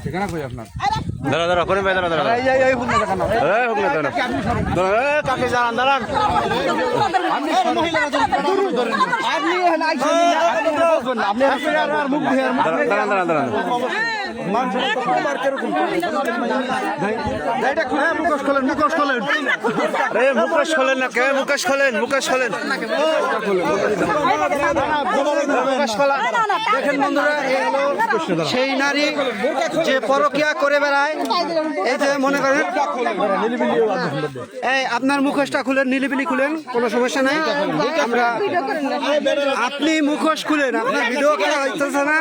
ঠিকানা কই আপনার? দাঁড়া দাঁড়া করেন ভাই, দাঁড়া দাঁড়া এই হুক না দেখানো হুক না দাঁড়া কাকে জানান দাঁড়ান আপনি মুখ দাঁড়ান দাঁড়ান দাঁড়ান মুখোশ খোলেন মুখোশ খোলেন মুকেশ খোলেন না কে মুকেশ খোলেন মুকেশ খোলেন দেখেন বন্ধুরা, এই হলো সেই নারী যে পরকিয়া করে বেড়ায়। এই যে মনে করেন, এই আপনার মুখোশটা খুলেন, নিলিবিলি খুলেন, কোনো সমস্যা নাই। আমরা আপনি মুখোশ খুলেন, আপনার ভিডিও করা হইতেছে না।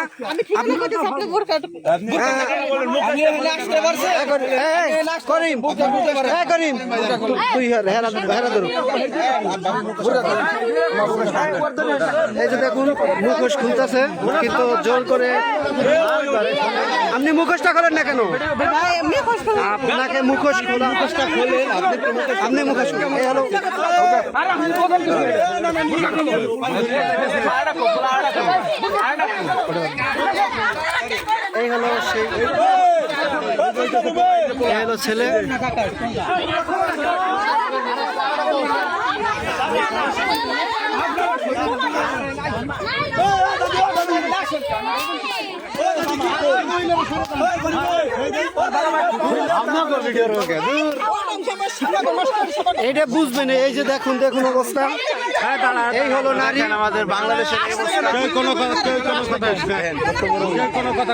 এই যে দেখুন মুখোশ খুলতেছে, কিন্তু জোর করে। আপনি মুখোশটা করেন না কেন? আপনাকে মুখোশ খোলা, মুখোশটা খোলেন, আপনি মুখোশ খুলেন। এই হলো এই হলো সেই, এই হলো ছেলে। এটা বুঝবেন, এই যে দেখুন দেখুন অবস্থা। এই হলো নারী আমাদের বাংলাদেশের কোনো কথা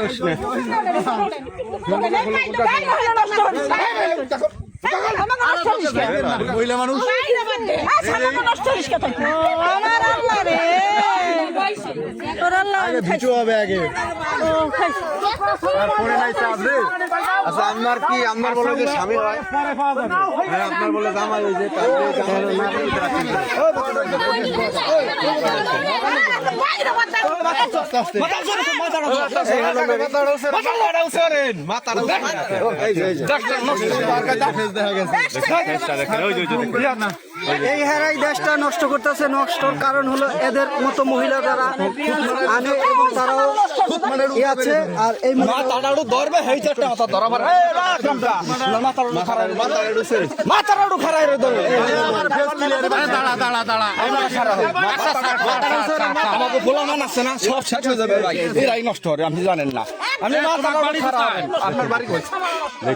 মহিলা মানুষ ভিডিও হবে আগে। আচ্ছা আপনার কি আপনার বলে যে স্বামী হয়, হ্যাঁ আপনার বলে জামাই ওই যে এই হেরাই দেশটা নষ্ট করতেছে। নষ্টর কারণ হলো এদের মতো মহিলা যারা আনে, এবং তারাও আছে। আর এই নষ্ট হবে আপনি জানেন না। আপনি আপনার বাড়ি কই?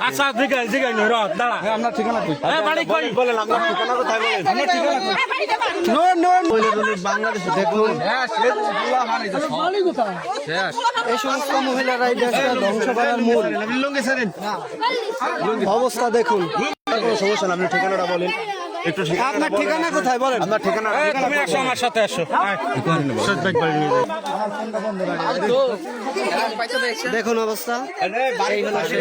আচ্ছা জিগাই জিগাই নই রদ দাঁড়া, আপনার ঠিকানা কই? বাড়ি কই বলেন আপনার ঠিকানা কোথায় বলেন? আপনার ঠিকানা কই? বাংলাদেশে দেখুন এই সমস্ত মহিলারা এই দেশটা ধ্বংস করার মূল অবস্থা দেখুন। কোনো সমস্যা না, আপনি ঠিকানাটা বলেন একটু। আপনার ঠিকানা কোথায় বলেন? আপনার ঠিকানা তুমি আসো আমার সাথে আসো। দেখুন অবস্থা। এই হলো সেই